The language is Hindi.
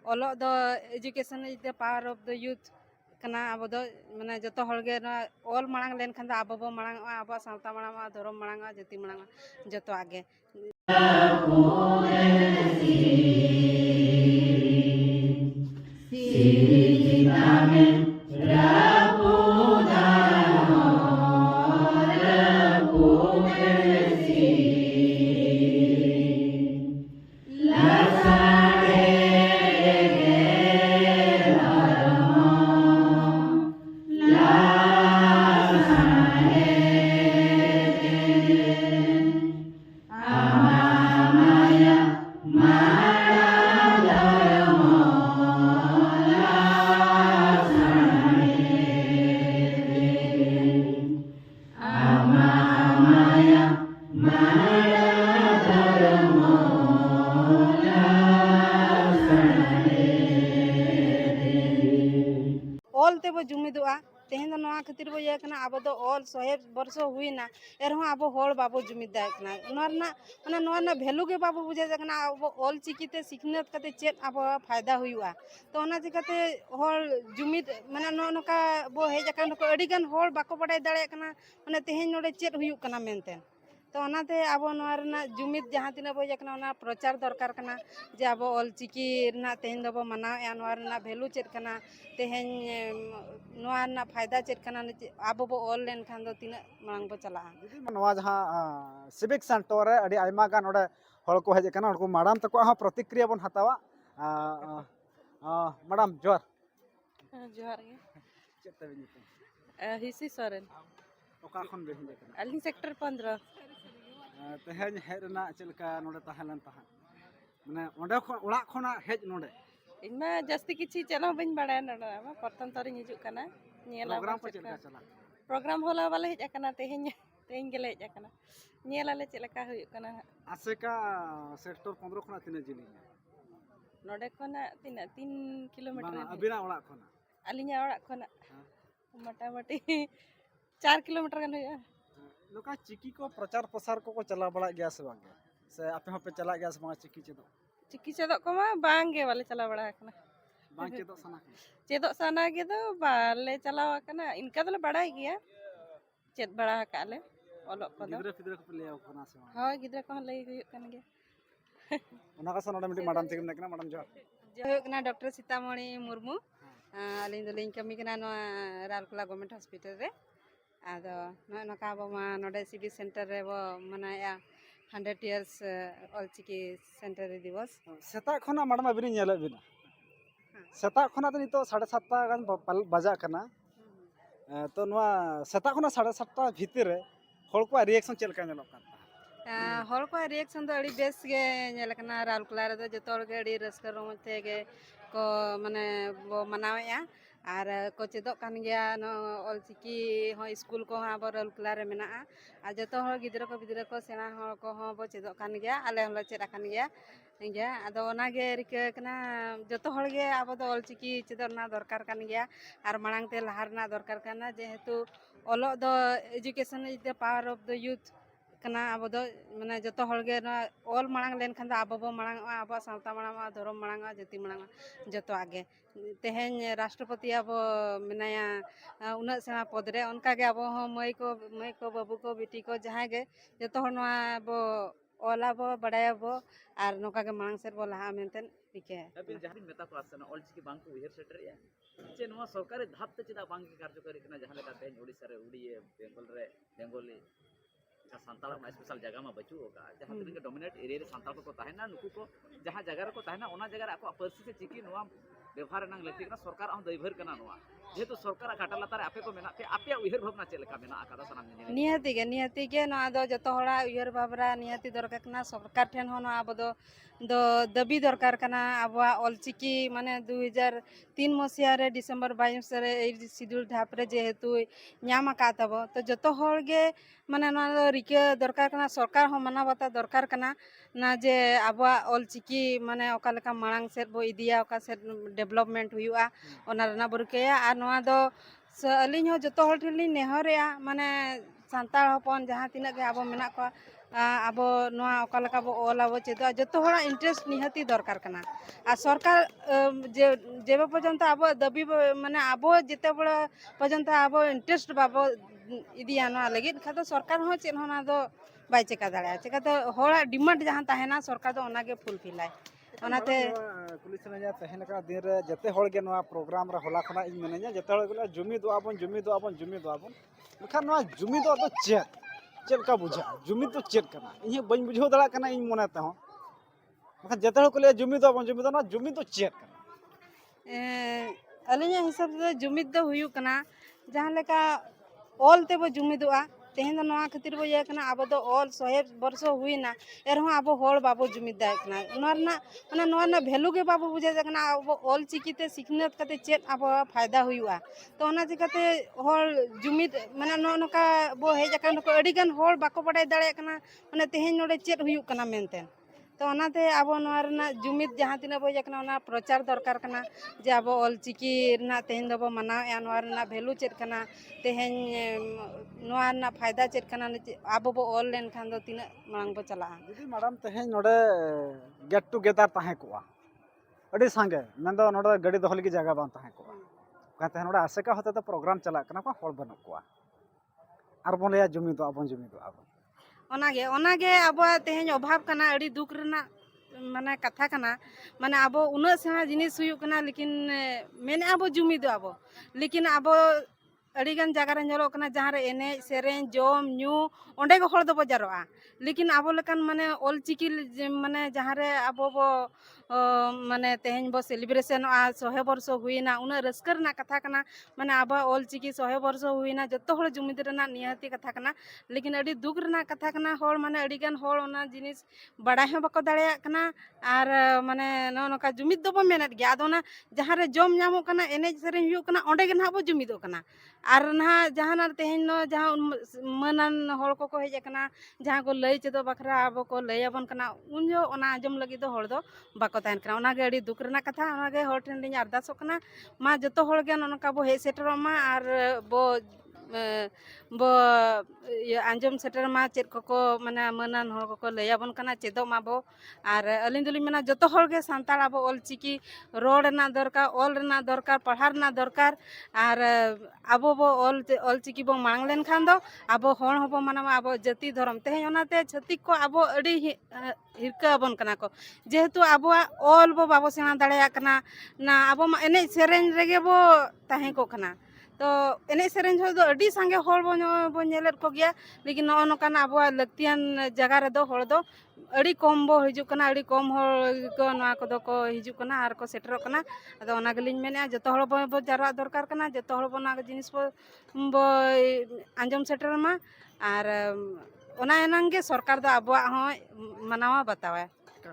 ऑलोग दो education is the power of the youth कना अब दो माने जतो हळगे ना ऑल मांग लेन खान दा अब मांग अब सावता मांग धर्म मांग जाति मांग जतो आगे ऑल ते बो जुमिदोआ तेहेन दो नवा खातिर बो ये कना अब दो ऑल 100 वर्ष हुईना एरहो अब होड़ बाबो जुमिद दाय कना नोरना माने नोरना वैल्यू के बाबो बुझे कना अब ऑल चिकीते सिखनत कते चेत अब फायदा हुआ तो ओना चिकाते होड़ जुमिद माने नोका बो हेज कन को अडी गन होड़ बाको बडाय दाड़े कना माने तेहेन नोडे चेत हुयु कना मेनते तो ओनाते अब नोरना जुमिद जहां तिना बो ये कना प्रचार दरकार कना जे अब ऑल चिकी ना तेहेन दो बो मनाव या नोरना वैल्यू चेत कना तेहेन नोरना फायदा चेत कना अब बो ऑल लेन खान दो तिना मांग बो चला नवा जहां सिविक सेंटर रे अड़ी आयमा गान ओडे हल को हेज कना उनको मैडम तको हा प्रतिक्रिया बन हतावा मैडम जोर जोहार गे चेत तबे नितो हिसी सोरेन ओका खन बे हिज कना अलिंग सेक्टर 15 तेहेन हेज रना चलका नोडे ताहलन ताहा माने ओंडे खन ओड़ा खना हेज नोडे इनमा जास्ती किछि चलो बइन बड़ा नडा प्रथम तरिन हिजुक कना नियला प्रोग्राम को चलका चला प्रोग्राम होला वाले हेज कना तेहेन तेहेन गेले हेज कना नियलाले चलका हुयु कना आसेका सेक्टर 15 खना तिने जिली नोडे खना तिना 3 किलोमीटर अबिना ओड़ा खना अलिंगा ओड़ा खना मोटामोटी 4 किलोमीटर गन हुयु नोका चिकी को प्रचार प्रसार को चला बड़ा गया से बांगे से आपे होपे चला गया से मा चिकी चेदो चिकी चेदो को मा बांगे वाले चला बड़ा कना बांग चेदो सना चेदो सना गे दो बाले चलाव कना इनका दले बड़ाई गया चेद बड़ा काले ओलो को दो गिद्रे फिद्रे को ले खना से हां गिद्रे को लई हुयु कन गे ओना का सनोडे मिटी मैडम तिकम नेकना मैडम जो हुयु कना डॉक्टर सीतामणि मुर्मू अलिंग दलिंग कमी कना नो रालकोला गवर्नमेंट हॉस्पिटल रे आदो नका बो मा नोडे सिटी सेंटर रे बो मनाया 100 इयर्स ऑलचिकी सेंटर दिवस सेता खना मैडम अबिनी नेले बिना सेता खना तो नितो 7:30 गान बजा कना तो नवा सेता खना 7:30 भीतर रे होल को रिएक्शन चलका नेलो का हर को रिएक्शन दो अड़ी बेस गे नेल कना रालकोला रे दो जतोर गे अड़ी रस्कर रोम ते गे को माने बो मनावेया आर को चेदो कान गया नो ऑलचिकी हो स्कूल को हा बो रालकोला रे मेना आ जतो हर गिद्रा को सेना हर को हो बो चेदो कान गया आले हला चेदा कान गया गया आदो ओना गे रिके कना जतो हर गे अब दो ऑलचिकी चेदो ना दरकार कान गया आर मांग ते लहार ना दरकार काना जेहेतु ऑलो दो education is the power of the youth कना अब दो माने जतो हळगे ना ऑल मांग लेन खान दा अब मांग अब सावता मांग धर्म मांग जाति मांग जतो आगे तेहेन राष्ट्रपति अब मेनाया उना सेना पद रे उनका गे अब मई को बाबू को बेटी को जहां गे जतो हर नवा अब ओला बो बडाया बो आर नोका गे मांग सेर बो लहा मेंटेन रिके अबिन जहां दिन मेता को आसना ऑलचिकी बांग को उयर सेटर या जे नवा सरकारी धाप ते चिदा बांग के कार्यकरी कना जहां लेका तेन ओडिसा रे उड़िए बेंगल रे बेंगोली संताल स्पेशल जगह में बचू होगा जहां दिन के डोमिनेट एरिया रे संताल को ताहेना नुकु को जहां जगह रे को ताहेना ओना जगह रे आको पर्सी से चिकी नवा व्यवहार नंग लेती कना सरकार हम दैभर कना नवा जेहेतु सरकार घाटा लतार आपे को मेना पे आपे उयर भावना चलेका मेना आकादा सनाम नियति के नवा दो जतो हड़ा उयर बाबरा नियति दरकार कना सरकार ठेन हो अब दो दाबी दरकार कना अब ऑलचिकी माने 2003 मसिया रे डिसेंबर 22 रे शिड्यूल धाप रे जेहेतु न्याम का तब तो जतो हड़ गे माने ना रिके दरकार कना सरकार हो माना बता दरकार कना ना जे अब ऑलचिकी माने ओका लेका मांग सेट बो इदिया ओका सेट डेवलपमेंट हुआ ओना रना बरकेया आ नवा दो अलिन हो जतो हड़ ठेली नेहर या माने सांताल हपन जहां तिना गे अब मेना को ᱟᱵᱚ ᱱᱚᱣᱟ ᱚᱠᱟ ᱞᱮᱠᱟ ᱵᱚ ᱚᱞᱟᱵᱚ ᱪᱮᱫᱚᱜᱼᱟ ᱡᱚᱛᱚ ᱦᱚᱲᱟᱜ ᱤᱱᱴᱟᱨᱮᱥᱴ ᱱᱤᱦᱟᱹᱛᱤ ᱫᱚᱨᱠᱟর ᱠᱟᱱᱟ ᱟᱨ ᱥᱚᱨᱠᱟর যেবে পর্যন্ত আবো দাবি মানে আবো যেতে বড় পর্যন্ত আবো ইন্টারেস্ট বাবো ইদিয়া নোয়া লাगिद খাতো সরকার হো চেন হনা দো বাই চেকা দাঁড়ায় চেকাতে হড়ার ডিমান্ড জাহান তাহেনা সরকার দো ওনাগে ফুলফিলাই ওনাতে कुली सेना तहन का दिन रे जते हड़ के नवा प्रोग्राम रे होला खना इन मेनेजा जते हड़ गेला जुमिद आबन मखा नवा जुमिद तो चेक का बुझा जुमिद तो चेक करना इन बन बुझो दड़ा करना इन मने ते हो मखा जते हड़ के जुमिद ना जुमिद तो चेक करना अलिया हिसाब से जुमिद दो हुयु कना जहां लेका ऑल ते बो जुमिदुआ तेहन नवा खातिर बो ये कना आबो दो ऑल 100 वर्ष हुईना एरहो आबो होल बाबो जुमिद दाय कना नोरना माने नोरना वैल्यू के बाबो बुझे कना आबो ऑल चिकिते सिखनत कते चेत आबो फायदा हुयुआ तो ओना चिकाते होल जुमिद माने नोका बो हे जकन को अडिगन होल बाको बडाय दाड़े कना माने तेहन नोडे चेत हुयु कना मेनते तो ओनाते आबो नोरना जुमिद जहां तिना बो जकना ओना प्रचार दरकार कना जे आबो ऑल चिकी ना तेहन दबो मनाव नोरना वैल्यू चेत कना तेहन नोरना फायदा चेत कना आबो बो ऑल लेन खान दो तिना मांग बो चला दीदी मैडम तहन नोडे गेट टुगेदर ताहे कोआ अडी संगे मेंदो नोडे गाड़ी दोहल की जगह बां ताहे कोआ का तहन नोडे आसेका होते तो प्रोग्राम चला कना को हड़ बन कोआ आर बोन लेया जुमिद आबन ओनागे आबो तेहन अभाव कना अड़ी दुख रना माने कथा कना माने आबो उना सेना जिनिस हुयु कना लेकिन मेने आबो जुमिद आबो लेकिन आबो अड़ीगान जगह रे ñolo कना जहां रे एने सेरेन जोम न्यू ओंडे गो हड़ दबो जारोआ लेकिन आबो लेकान माने ऑल चिकी माने जहां रे आबो बो माने तेहन बो सेलिब्रेशन आ 100 वर्ष हुईना उना रस्कर ना कथा कना माने आबो ऑल चिकी 100 वर्ष हुईना जत्तो हड़ जुमिद रना नियति कथा कना लेकिन अड़ी दुख रना कथा कना हड़ माने अड़ीगान हड़ ओना जिनिस बड़ाय हो बको दाड़ेया कना आर माने नोका जुमिद दबो मेनत गया आदोना जहां रे जोम ᱧᱟᱢᱚᱜ कना एने सेरेन हुयु कना ओंडे गे ना बो जुमिदो कना आर ना जहां तेहन नो जहां मनन हड़ को हेज कना जहां को लई चेदो बखरा आबो को लई आबन कना उन जो ओना आजम लगी दो हड़ दो बाको ताहन कना ओना गे अड़ी दुख रना कथा ओना गे हड़ ठेन लिंग अरदासो कना मा जतो हड़ गे नोका बो हे सेटरो मा आर बो बो आंजम सेटर मा चेद को माने मनन हड़ को लई आबन कना चेदो मा बो आर अलिन दुली मेना जतो हड़ गे सांताल आबो ऑल चिकी रोड ना दरकार ऑल ना दरकार पढ़ार ना दरकार आर आबो बो ऑल चिकी बो मांग लेन खान दो आबो हड़ हबो मानवा आबो जाति धर्म तेहन ओनाते छतिक को आबो अड़ी हिरका बन कना को जेहेतु आबो ऑल बो बाबो सेना दाड़ेया कना ना आबो मा एने सेरेन रेगे बो ताहे को कना तो एने सेरेन हो दो अड़ी संगे हड़ बो नेलेट को गया लेकिन नो नोकान आबो लक्तियान जगह रे दो हड़ दो अड़ी कम बो हिजु कना अड़ी कम हड़ को नवा को दो को हिजु कना आर को सेटरो कना अदो ओना गलिन मेने जतो हड़ बो जारा दरकार कना जतो हड़ बो ना जिनिस बो आंजम सेटर मा आर ओना एनांगे सरकार दो आबो हो मनावा बतावा